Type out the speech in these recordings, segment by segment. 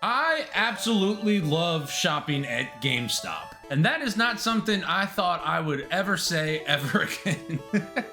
I absolutely love shopping at GameStop. And that is not something I thought I would ever say ever again.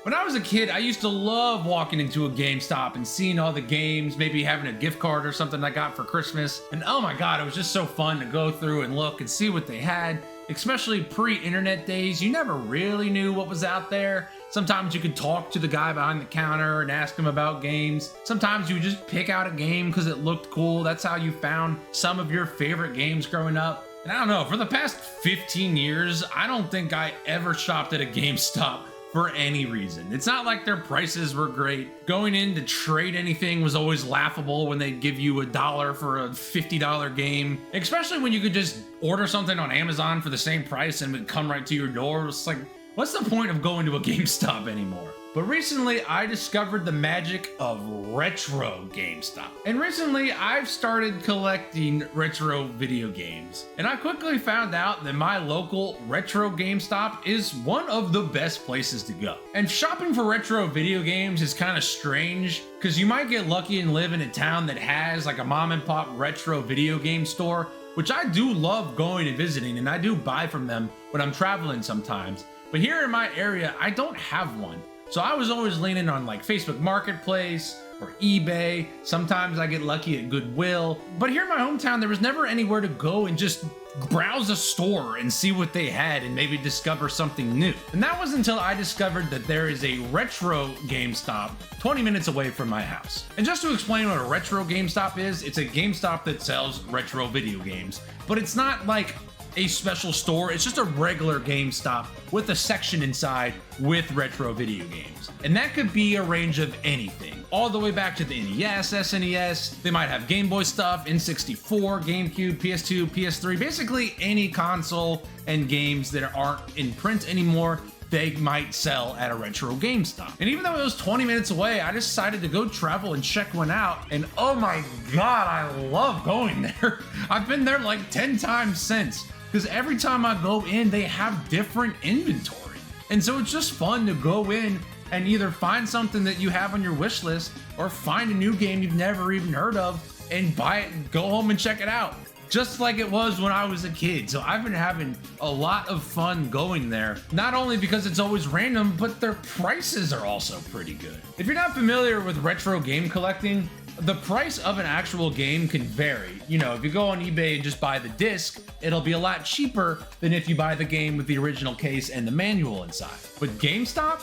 When I was a kid, I used to love walking into a GameStop and seeing all the games, maybe having a gift card or something I got for Christmas. And oh my God, it was just so fun to go through and look and see what they had. Especially pre-internet days, you never really knew what was out there. Sometimes you could talk to the guy behind the counter and ask him about games. Sometimes you would just pick out a game because it looked cool. That's how you found some of your favorite games growing up. And I don't know, for the past 15 years, I don't think I ever shopped at a GameStop for any reason. It's not like their prices were great. Going in to trade anything was always laughable when they'd give you $1 for a $50 game, especially when you could just order something on Amazon for the same price and it would come right to your door. It's like, what's the point of going to a GameStop anymore? But recently, I discovered the magic of retro GameStop. And recently, I've started collecting retro video games. And I quickly found out that my local retro GameStop is one of the best places to go. And shopping for retro video games is kind of strange, because you might get lucky and live in a town that has like a mom and pop retro video game store, which I do love going and visiting, and I do buy from them when I'm traveling sometimes. But here in my area, I don't have one. So I was always leaning on like Facebook Marketplace or eBay. Sometimes I get lucky at Goodwill. But here in my hometown, there was never anywhere to go and just browse a store and see what they had and maybe discover something new. And that was until I discovered that there is a retro GameStop 20 minutes away from my house. And just to explain what a retro GameStop is, it's a GameStop that sells retro video games. But it's not like a special store, it's just a regular GameStop with a section inside with retro video games. And that could be a range of anything, all the way back to the NES, SNES. They might have Game Boy stuff, N64, GameCube, PS2, PS3, basically any console and games that aren't in print anymore, they might sell at a retro GameStop. And even though it was 20 minutes away, I decided to go travel and check one out. And oh my God, I love going there. I've been there like 10 times since, because every time I go in, they have different inventory. And so it's just fun to go in and either find something that you have on your wish list or find a new game you've never even heard of and buy it and go home and check it out. Just like it was when I was a kid. So I've been having a lot of fun going there, not only because it's always random, but their prices are also pretty good. If you're not familiar with retro game collecting, the price of an actual game can vary. You know, if you go on eBay and just buy the disc, it'll be a lot cheaper than if you buy the game with the original case and the manual inside. But GameStop,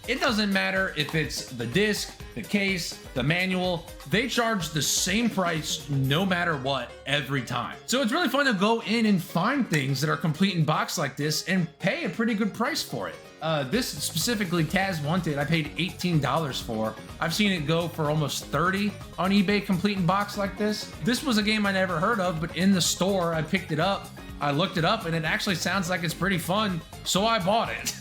it doesn't matter if it's the disc, the case, the manual, they charge the same price no matter what every time. So it's really fun to go in and find things that are complete in box like this and pay a pretty good price for it. This specifically, Taz Wanted, I paid $18 for. I've seen it go for almost $30 on eBay complete in box like this. This was a game I never heard of, but in the store, I picked it up. I looked it up and it actually sounds like it's pretty fun, so I bought it.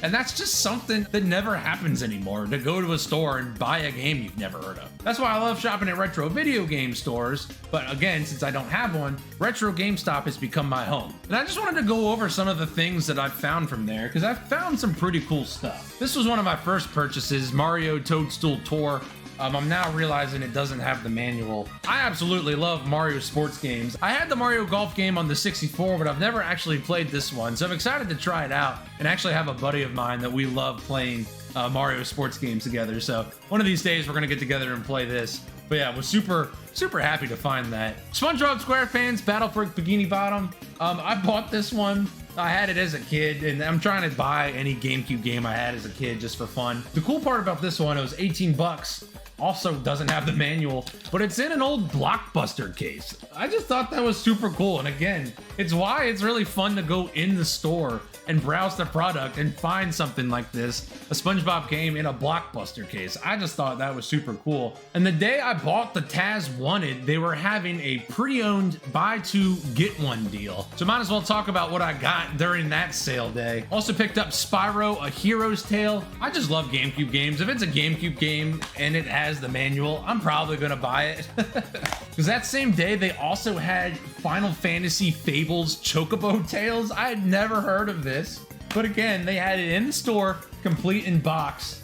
And that's just something that never happens anymore, to go to a store and buy a game you've never heard of. That's why I love shopping at retro video game stores, but again, since I don't have one, retro GameStop has become my home. And I just wanted to go over some of the things that I've found from there, because I've found some pretty cool stuff. This was one of my first purchases, Mario Toadstool Tour. I'm now realizing it doesn't have the manual. I absolutely love Mario sports games. I had the Mario Golf game on the 64, but I've never actually played this one, so I'm excited to try it out and actually have a buddy of mine that we love playing Mario sports games together. So one of these days we're gonna get together and play this. But yeah, I was super happy to find that. SpongeBob SquarePants Battle for Bikini Bottom. I bought this one. I had it as a kid, and I'm trying to buy any GameCube game I had as a kid just for fun. The cool part about this one, it was 18 bucks. Also doesn't have the manual, but it's in an old Blockbuster case. I just thought that was super cool. And again, it's why it's really fun to go in the store and browse the product and find something like this, a SpongeBob game in a Blockbuster case. I just thought that was super cool. And the day I bought the Taz Wanted, they were having a pre-owned buy two, get one deal. So might as well talk about what I got during that sale day. Also picked up Spyro, A Hero's Tale. I just love GameCube games. If it's a GameCube game and it has the manual, I'm probably gonna buy it. Because that same day, they also had Final Fantasy Fables Chocobo Tales. I had never heard of this, but again, they had it in the store, complete in box.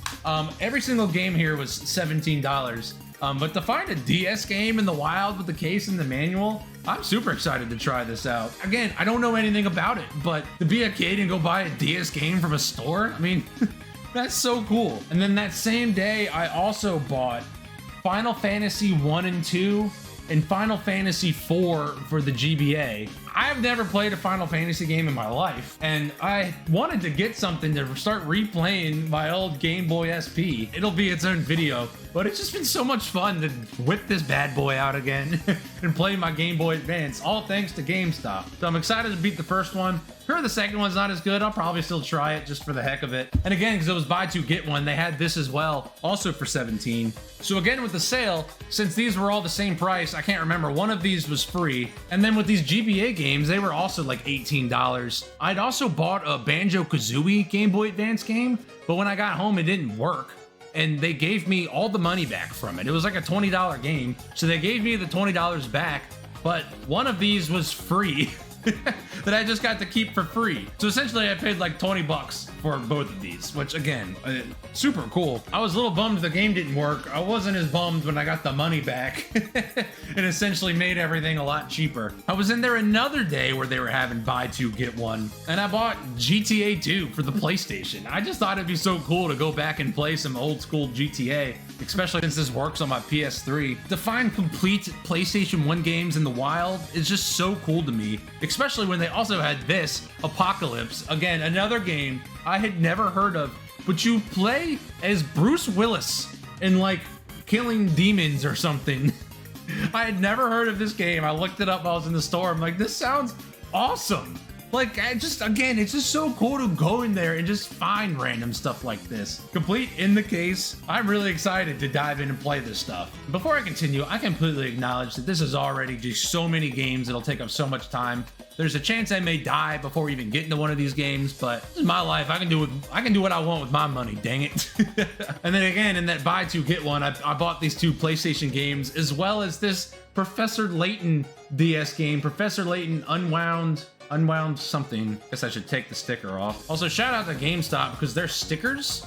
Every single game here was $17. But to find a DS game in the wild with the case and the manual, I'm super excited to try this out. Again, I don't know anything about it, but to be a kid and go buy a DS game from a store, I mean, that's so cool. And then that same day, I also bought Final Fantasy 1 and 2 and Final Fantasy 4 for the GBA. I have never played a Final Fantasy game in my life, and I wanted to get something to start replaying my old Game Boy SP. It'll be its own video, but it's just been so much fun to whip this bad boy out again and play my Game Boy Advance, all thanks to GameStop. So I'm excited to beat the first one. Sure, the second one's not as good. I'll probably still try it just for the heck of it. And again, because it was buy two, get one, they had this as well, also for $17. So again, with the sale, since these were all the same price, I can't remember, one of these was free. And then with these GBA games, they were also like $18. I'd also bought a Banjo-Kazooie Game Boy Advance game, but when I got home, it didn't work. And they gave me all the money back from it. It was like a $20 game. So they gave me the $20 back, but one of these was free. That I just got to keep for free. So essentially I paid like 20 bucks for both of these, which again, super cool. I was a little bummed the game didn't work. I wasn't as bummed when I got the money back. It essentially made everything a lot cheaper. I was in there another day where they were having buy two, get one, and I bought GTA 2 for the PlayStation. I just thought it'd be so cool to go back and play some old school GTA, especially since this works on my PS3. To find complete PlayStation 1 games in the wild is just so cool to me, especially when they also had this, Apocalypse. Again, another game I had never heard of, but you play as Bruce Willis in like killing demons or something. I had never heard of this game. I looked it up while I was in the store. I'm like, this sounds awesome. Like, again, it's just so cool to go in there and just find random stuff like this. Complete in the case. I'm really excited to dive in and play this stuff. Before I continue, I completely acknowledge that this is already just so many games. It'll take up so much time. There's a chance I may die before even getting to one of these games, but this is my life. I can do what I want with my money, dang it. And then again, in that buy two, get one, I bought these two PlayStation games, as well as this Professor Layton DS game, Professor Layton Unwound something. Guess I should take the sticker off. Also, shout out to GameStop because their stickers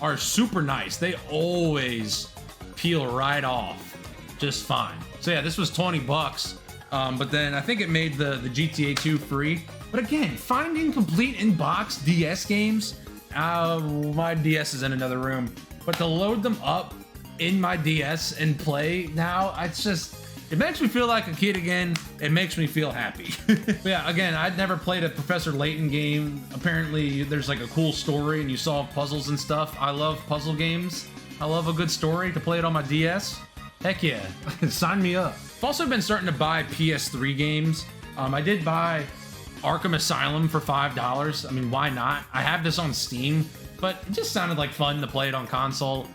are super nice. They always peel right off just fine. So yeah, this was 20 bucks. But then I think it made the GTA 2 free. But again, finding complete in-box DS games, my DS is in another room, but to load them up in my DS and play now, it makes me feel like a kid again. It makes me feel happy. But yeah, again, I'd never played a Professor Layton game. Apparently there's like a cool story and you solve puzzles and stuff. I love puzzle games. I love a good story to play it on my DS. Heck yeah, sign me up. I've also been starting to buy PS3 games. I did buy Arkham Asylum for $5. I mean, why not? I have this on Steam, but it just sounded like fun to play it on console.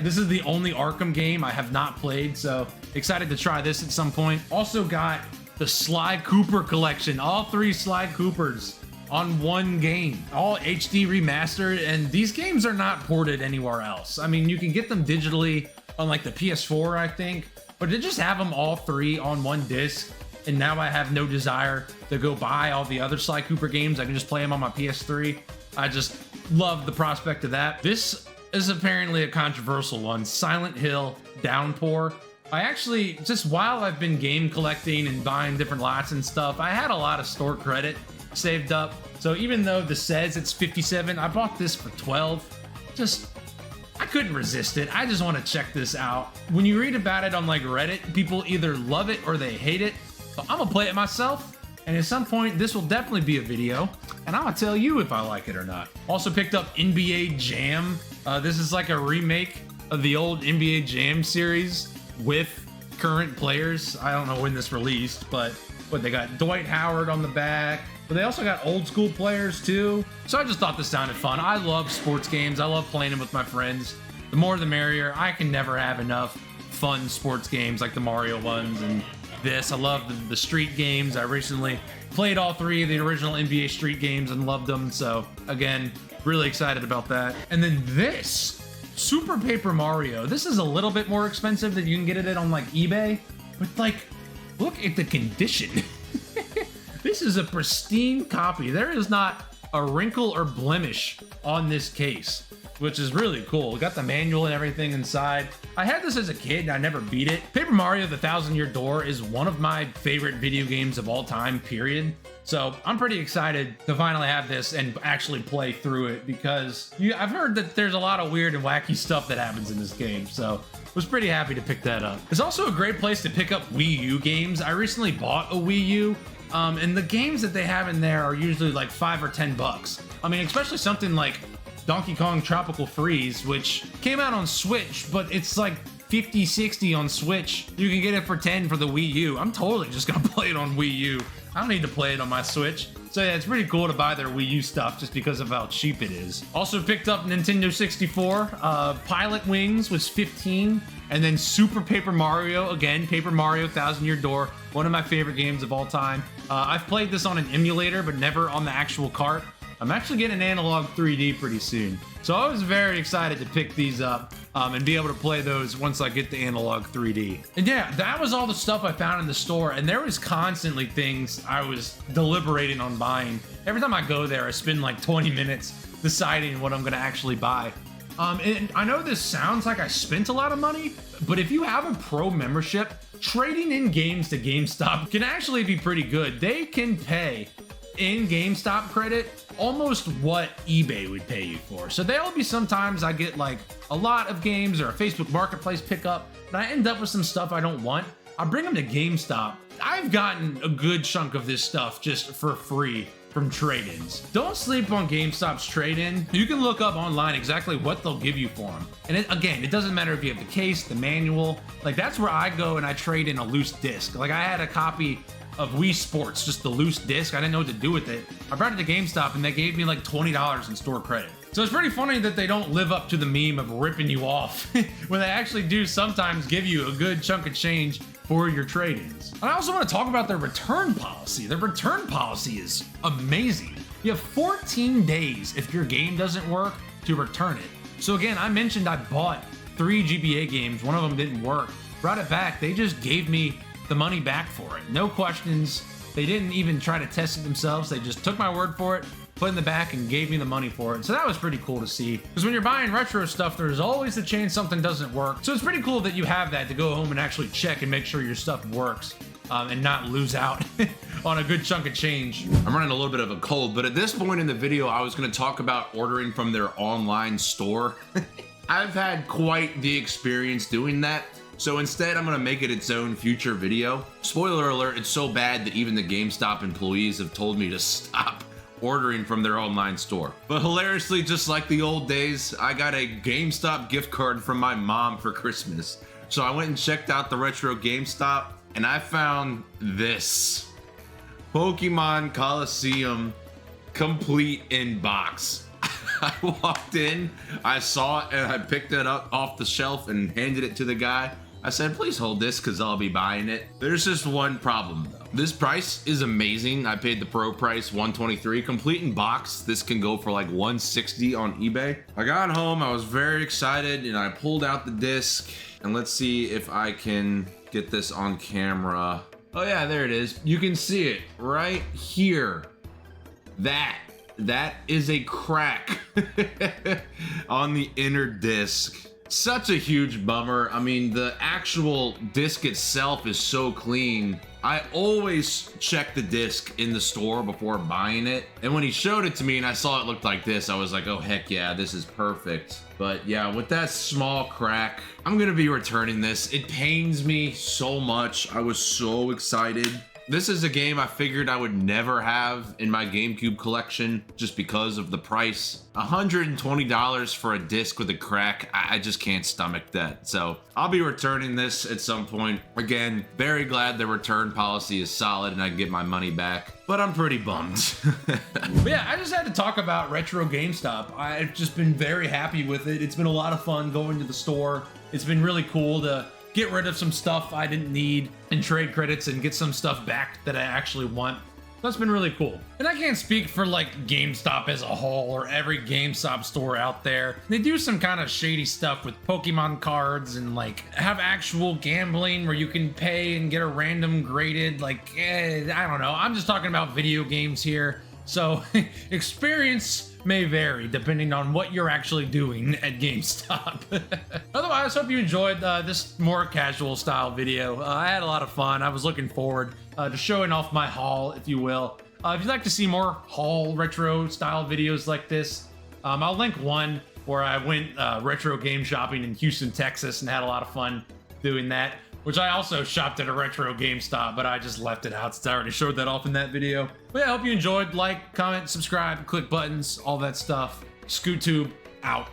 This is the only Arkham game I have not played, so excited to try this at some point. Also got the Sly Cooper collection, all three Sly Coopers on one game, all HD remastered, and these games are not ported anywhere else. I mean, you can get them digitally on like the PS4, I think, but to just have them all three on one disc, and now I have no desire to go buy all the other Sly Cooper games. I can just play them on my PS3. I just love the prospect of that. This is apparently a controversial one, Silent Hill Downpour. I actually, just while I've been game collecting and buying different lots and stuff, I had a lot of store credit saved up. So even though this says it's 57, I bought this for 12. I couldn't resist it. I just want to check this out. When you read about it on like Reddit, people either love it or they hate it. So I'm gonna play it myself. And at some point, this will definitely be a video, and I'm gonna tell you if I like it or not. Also picked up NBA Jam. This is like a remake of the old NBA Jam series with current players. I don't know when this released, but they got Dwight Howard on the back, but they also got old school players too. So I just thought this sounded fun. I love sports games. I love playing them with my friends. The more the merrier. I can never have enough fun sports games like the Mario ones and this. I love the street games. I recently played all three of the original NBA Street games and loved them. So again, really excited about that. And then this Super Paper Mario. This is a little bit more expensive than you can get it on like eBay, but like, look at the condition. This is a pristine copy. There is not a wrinkle or blemish on this case, which is really cool. We got the manual and everything inside. I had this as a kid and I never beat it. Paper Mario: The Thousand Year Door is one of my favorite video games of all time, period. So I'm pretty excited to finally have this and actually play through it, because I've heard that there's a lot of weird and wacky stuff that happens in this game. So was pretty happy to pick that up. It's also a great place to pick up Wii U games. I recently bought a Wii U, and the games that they have in there are usually like $5 or $10. I mean, especially something like Donkey Kong Tropical Freeze, which came out on Switch, but it's like 50, 60 on Switch. You can get it for 10 for the Wii U. I'm totally just gonna play it on Wii U. I don't need to play it on my Switch. So yeah, it's pretty cool to buy their Wii U stuff just because of how cheap it is. Also picked up Nintendo 64. Pilot Wings was 15. And then Super Paper Mario, again, Paper Mario: Thousand Year Door, one of my favorite games of all time. I've played this on an emulator, but never on the actual cart. I'm actually getting an analog 3D pretty soon. So I was very excited to pick these up and be able to play those once I get the analog 3D. And yeah, that was all the stuff I found in the store, and there was constantly things I was deliberating on buying. Every time I go there, I spend like 20 minutes deciding what I'm gonna actually buy. And I know this sounds like I spent a lot of money, but if you have a pro membership, trading in games to GameStop can actually be pretty good. They can pay in GameStop credit almost what eBay would pay you for. So there'll be sometimes I get like a lot of games or a Facebook Marketplace pickup, and I end up with some stuff I don't want. I bring them to GameStop. I've gotten a good chunk of this stuff just for free from trade-ins. Don't sleep on GameStop's trade-in. You can look up online exactly what they'll give you for them. And again, it doesn't matter if you have the case, the manual. Like, that's where I go and I trade in a loose disc. Like, I had a copy of Wii Sports, just the loose disc. I didn't know what to do with it. I brought it to GameStop and they gave me like $20 in store credit. So it's pretty funny that they don't live up to the meme of ripping you off when they actually do sometimes give you a good chunk of change for your trade-ins. And I also want to talk about their return policy. Their return policy is amazing. You have 14 days if your game doesn't work to return it. So again, I mentioned I bought 3 GBA games. One of them didn't work. Brought it back. They just gave me the money back for it. No questions. They didn't even try to test it themselves. They just took my word for it, put it in the back, and gave me the money for it. So that was pretty cool to see. Because when you're buying retro stuff, there's always the chance something doesn't work. So it's pretty cool that you have that to go home and actually check and make sure your stuff works and not lose out on a good chunk of change. I'm running a little bit of a cold, but at this point in the video, I was gonna talk about ordering from their online store. I've had quite the experience doing that. So instead, I'm gonna make it its own future video. Spoiler alert, it's so bad that even the GameStop employees have told me to stop ordering from their online store. But hilariously, just like the old days, I got a GameStop gift card from my mom for Christmas. So I went and checked out the retro GameStop and I found this. Pokemon Coliseum complete in box. I walked in, I saw it, and I picked it up off the shelf and handed it to the guy. I said, please hold this because I'll be buying it. There's just one problem though. This price is amazing. I paid the pro price, $123. Complete in box, this can go for like $160 on eBay. I got home, I was very excited, and I pulled out the disc. And let's see if I can get this on camera. Oh yeah, there it is. You can see it right here. That is a crack on the inner disc. Such a huge bummer. I mean, the actual disc itself is so clean. I always check the disc in the store before buying it. And when he showed it to me and I saw it looked like this, I was like, oh heck yeah, this is perfect. But yeah, with that small crack, I'm gonna be returning this. It pains me so much. I was so excited. This is a game I figured I would never have in my GameCube collection just because of the price. $120 for a disc with a crack, I just can't stomach that. So I'll be returning this at some point. Again, very glad the return policy is solid and I can get my money back, but I'm pretty bummed. But yeah, I just had to talk about retro GameStop. I've just been very happy with it. It's been a lot of fun going to the store. It's been really cool to get rid of some stuff I didn't need and trade credits and get some stuff back that I actually want. That's been really cool. And I can't speak for like GameStop as a whole or every GameStop store out there. They do some kind of shady stuff with Pokemon cards and like have actual gambling where you can pay and get a random graded, like, I don't know. I'm just talking about video games here. So experience may vary depending on what you're actually doing at GameStop. Otherwise, hope you enjoyed this more casual style video. I had a lot of fun. I was looking forward to showing off my haul, if you will. If you'd like to see more haul retro style videos like this, I'll link one where I went retro game shopping in Houston, Texas, and had a lot of fun doing that, which I also shopped at a retro GameStop, but I just left it out since I already showed that off in that video. But yeah, I hope you enjoyed. Like, comment, subscribe, click buttons, all that stuff. ScootTube out.